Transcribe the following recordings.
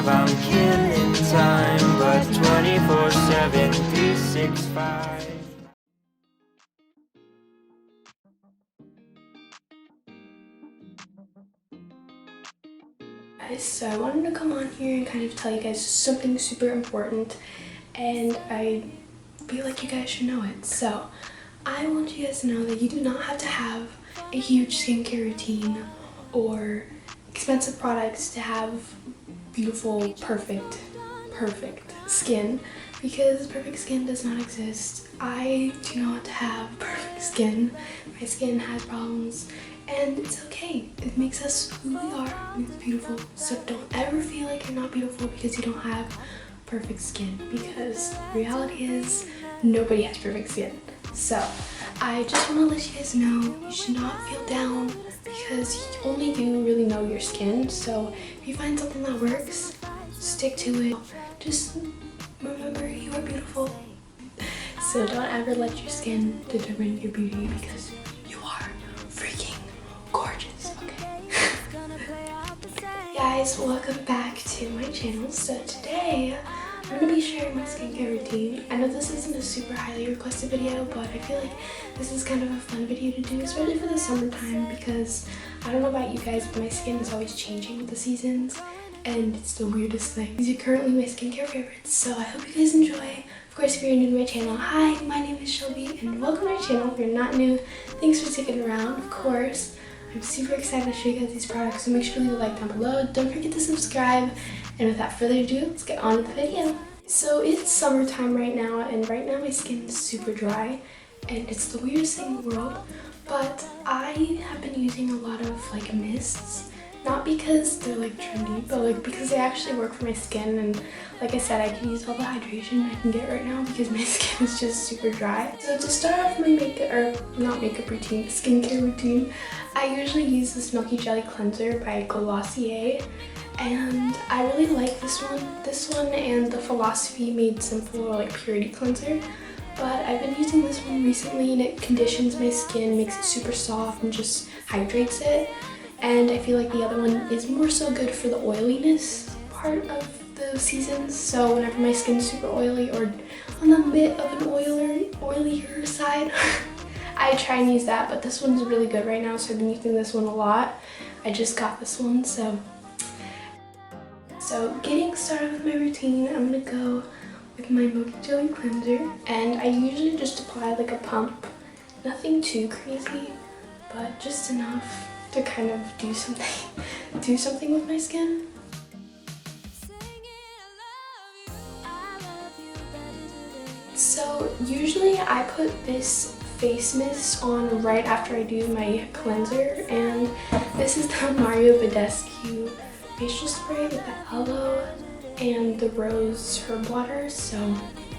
5, I'm killing time, but 24/7, 365. Guys, so I wanted to come on here and kind of tell you guys something super important, and I feel like you guys should know it. So I want you guys to know that you do not have to have a huge skincare routine or expensive products to have beautiful, perfect skin, because perfect skin does not exist. I do not have perfect skin. My skin has problems, and it's okay. It makes us who we are, and it's beautiful. So don't ever feel like you're not beautiful because you don't have perfect skin, because reality is nobody has perfect skin. So I just want to let you guys know you should not feel down, because only you really know your skin. So if you find something that works, stick to it. Just remember you are beautiful. So don't ever let your skin determine your beauty, because you are freaking gorgeous, okay? Guys, welcome back to my channel. So today I'm going to be sharing my skincare routine. I know this isn't a super highly requested video, but I feel like this is kind of a fun video to do, especially for the summertime, because I don't know about you guys, but my skin is always changing with the seasons, and it's the weirdest thing. These are currently my skincare favorites, so I hope you guys enjoy. Of course, if you're new to my channel, hi, my name is Shelby, and welcome to my channel. If you're not new, thanks for sticking around. Of course, I'm super excited to show you guys these products, so make sure to leave a like down below. Don't forget to subscribe, and without further ado, let's get on with the video. So it's summertime right now, and right now my skin is super dry, and it's the weirdest thing in the world, but I have been using a lot of like mists. Not because they're like trendy, but like because they actually work for my skin, and like I said, I can use all the hydration I can get right now because my skin is just super dry. So to start off my skincare routine, I usually use this Milky Jelly Cleanser by Glossier, and I really like this one. This one and the Philosophy Made Simple, or like Purity Cleanser. But I've been using this one recently, and it conditions my skin, makes it super soft, and just hydrates it. And I feel like the other one is more so good for the oiliness part of the seasons. So whenever my skin's super oily or on a bit of an oilier side, I try and use that. But this one's really good right now, so I've been using this one a lot. I just got this one, so getting started with my routine, I'm gonna go with my Milky Jelly Cleanser, and I usually just apply like a pump. Nothing too crazy, but just enough to kind of do something with my skin. So usually I put this face mist on right after I do my cleanser, and this is the Mario Badescu facial spray with the aloe and the rose herb water. So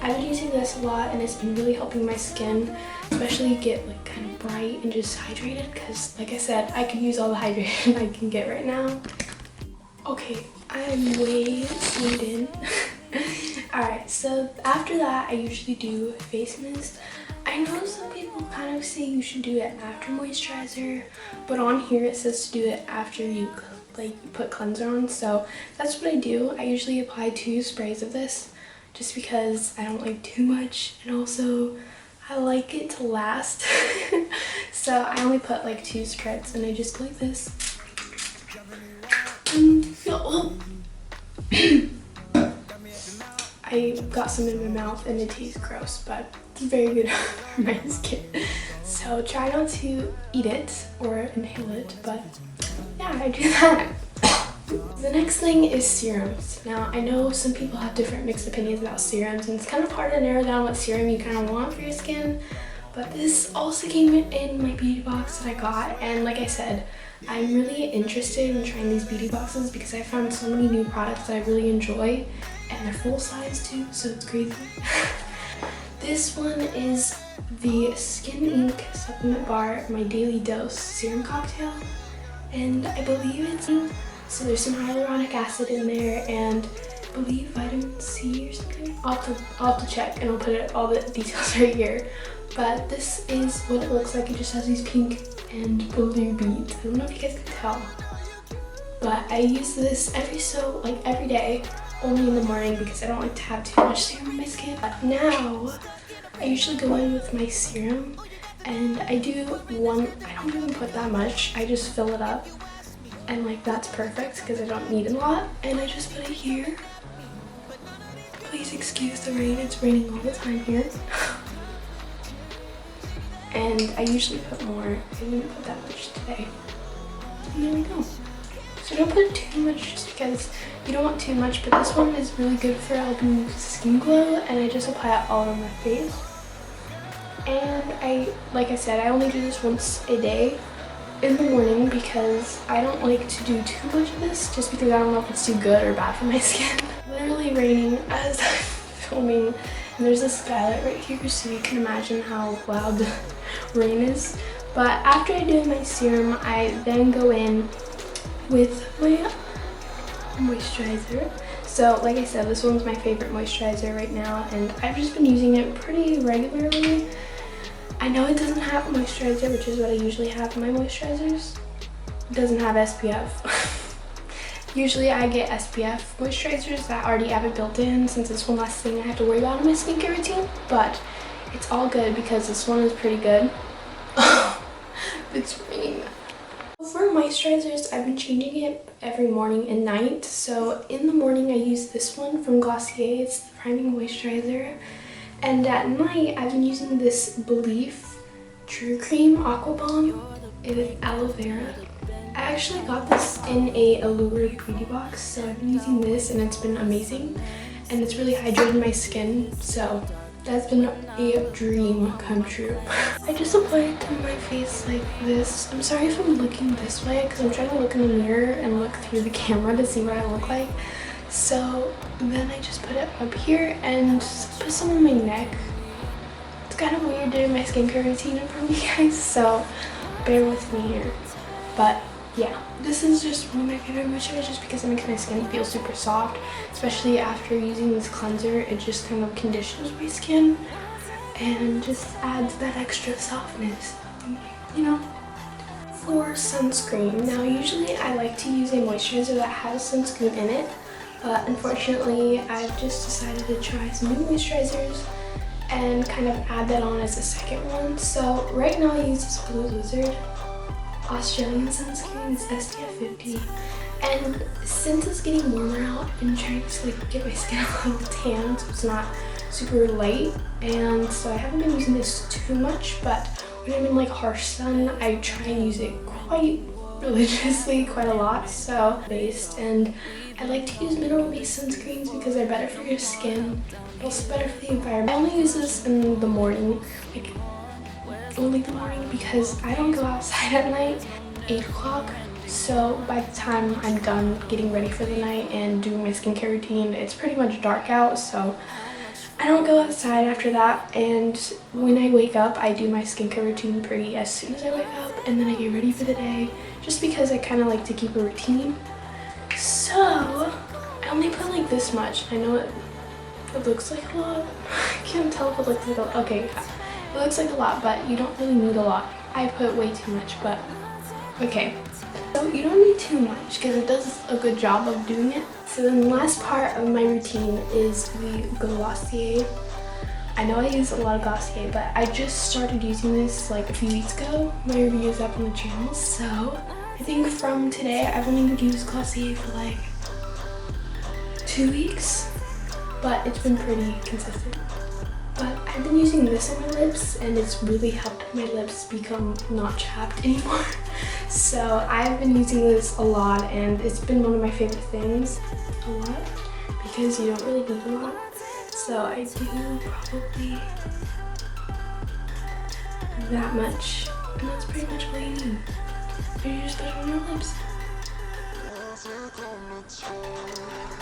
I've been using this a lot, and it's been really helping my skin, especially get like kind of bright and just hydrated, because like I said, I could use all the hydration I can get right now. Okay, I'm way zoomed in. Alright, so after that I usually do face mist. I know some people kind of say you should do it after moisturizer, but on here it says to do it after you put cleanser on, so that's what I do. I usually apply 2 sprays of this, just because I don't like too much, and also I like it to last. So I only put like 2 spreads, and I just go like this. I got some in my mouth and it tastes gross, but it's very good for my skin. So try not to eat it or inhale it, but yeah, I do that. The next thing is serums. Now, I know some people have different mixed opinions about serums, and it's kind of hard to narrow down what serum you kind of want for your skin, but this also came in my beauty box that I got, and like I said, I'm really interested in trying these beauty boxes because I found so many new products that I really enjoy, and they're full size too, so it's crazy. This one is the Skin Ink Supplement Bar My Daily Dose Serum Cocktail, and I believe it's so there's some hyaluronic acid in there, and I believe vitamin C or something. I'll have to check, and I'll put all the details right here. But this is what it looks like. It just has these pink and blue beads. I don't know if you guys can tell. but I use this every day, only in the morning because I don't like to have too much serum on my skin. But now I usually go in with my serum, and I don't even put that much, I just fill it up, and like that's perfect because I don't need a lot, and I just put it here. Please excuse the rain, it's raining all the time here. And I usually put more, I didn't put that much today. And there we go. So don't put too much just because you don't want too much, but this one is really good for helping skin glow, and I just apply it all on my face. And like I said, I only do this once a day in the morning because I don't like to do too much of this just because I don't know if it's too good or bad for my skin. Literally raining as I'm filming, and there's a skylight right here so you can imagine how loud the rain is. But after I do my serum, I then go in with my moisturizer. So like I said, this one's my favorite moisturizer right now, and I've just been using it pretty regularly. I know it doesn't have moisturizer, which is what I usually have in my moisturizers. It doesn't have SPF. Usually I get SPF moisturizers that already have it built in, since it's one less thing I have to worry about in my skincare routine. But it's all good because this one is pretty good. It's raining. For moisturizers, I've been changing it every morning and night. So in the morning I use this one from Glossier, it's the priming moisturizer. And at night I've been using this Belief True Cream Aqua Bomb. It is aloe vera. I actually got this in a Allure beauty box, so I've been using this and it's been amazing. And it's really hydrated my skin, so that's been a dream come true. I just apply it to my face like this. I'm sorry if I'm looking this way because I'm trying to look in the mirror and look through the camera to see what I look like. So then I just put it up here and put some on my neck. It's kind of weird doing my skincare routine in front of you guys, so bear with me here. But yeah, this is just one of my favorite moisturizers because it makes my skin feel super soft, especially after using this cleanser. It just kind of conditions my skin and just adds that extra softness, you know. For sunscreen, now usually I like to use a moisturizer that has sunscreen in it, but unfortunately I've just decided to try some new moisturizers and kind of add that on as a second one. So right now I use this Blue Lizard Australian sunscreen. It's SPF 50, and since it's getting warmer out, I've been trying to like get my skin a little tan so it's not super light, and so I haven't been using this too much, but when I'm in like harsh sun I try and use it quite religiously, quite a lot. So based, and I like to use mineral based sunscreens because they're better for your skin, but also better for the environment. I only use this in the morning, like only the morning, because I don't go outside at night 8 o'clock. So by the time I'm done getting ready for the night and doing my skincare routine, it's pretty much dark out, so I don't go outside after that. And when I wake up, I do my skincare routine pretty as soon as I wake up, and then I get ready for the day just because I kind of like to keep a routine. So I only put like this much. I know it looks like a lot. I can't tell if it looks like a lot. Okay, it looks like a lot, but you don't really need a lot. I put way too much, but okay. So you don't need too much because it does a good job of doing it. So then the last part of my routine is the Glossier. I know I use a lot of Glossier, but I just started using this like a few weeks ago. My review is up on the channel, so I think from today I've only used Glossier for like 2 weeks, but it's been pretty consistent. But I've been using this on my lips and it's really helped my lips become not chapped anymore. So I've been using this a lot and it's been one of my favorite things. A lot, because you don't really need a lot. So I do probably that much, and that's pretty much what you need. And you just put it on your lips.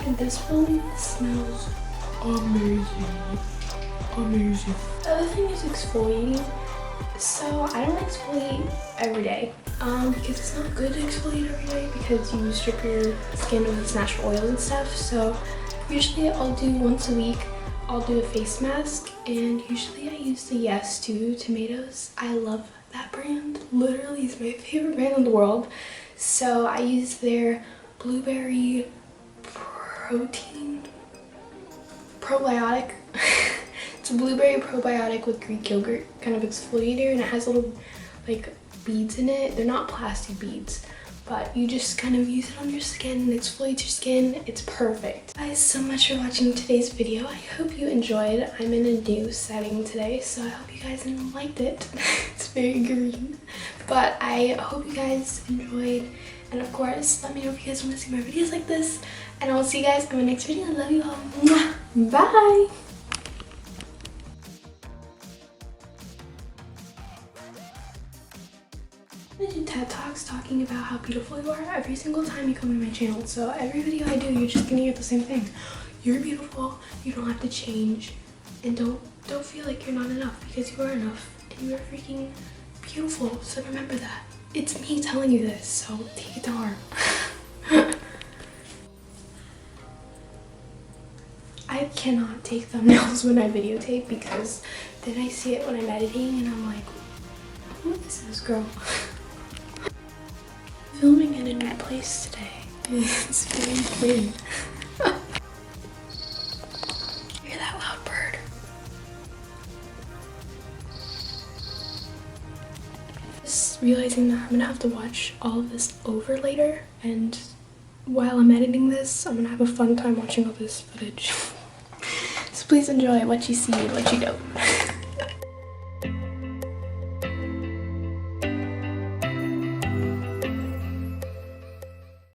And this one smells amazing. Amazing. The other thing is exfoliating. So I don't exfoliate every day because it's not good to exfoliate every day because you strip your skin of its natural oil and stuff. So usually I'll do once a week. I'll do a face mask, and usually I use the Yes to tomatoes. I love that brand. Literally, it's my favorite brand in the world. So I use their blueberry protein probiotic. It's a blueberry probiotic with Greek yogurt kind of exfoliator, and it has little like beads in it. They're not plastic beads, but you just kind of use it on your skin and exfoliates your skin. It's perfect. Thank you guys so much for watching today's video. I hope you enjoyed. I'm in a new setting today, so I hope you guys liked it. It's very green, but I hope you guys enjoyed. And of course, let me know if you guys want to see more videos like this, and I will see you guys in my next video. I love you all. Mwah. Bye. I do TED Talks talking about how beautiful you are every single time you come to my channel. So every video I do, you're just gonna hear the same thing. You're beautiful. You don't have to change, and don't feel like you're not enough, because you are enough, and you are freaking beautiful. So remember that. It's me telling you this, so take it to heart. I cannot take thumbnails when I videotape, because then I see it when I'm editing and I'm like, who is this girl? Filming in a new place today. It's very weird. Hear that loud bird? Just realizing that I'm gonna have to watch all of this over later, and while I'm editing this, I'm gonna have a fun time watching all this footage. So please enjoy what you see and what you don't.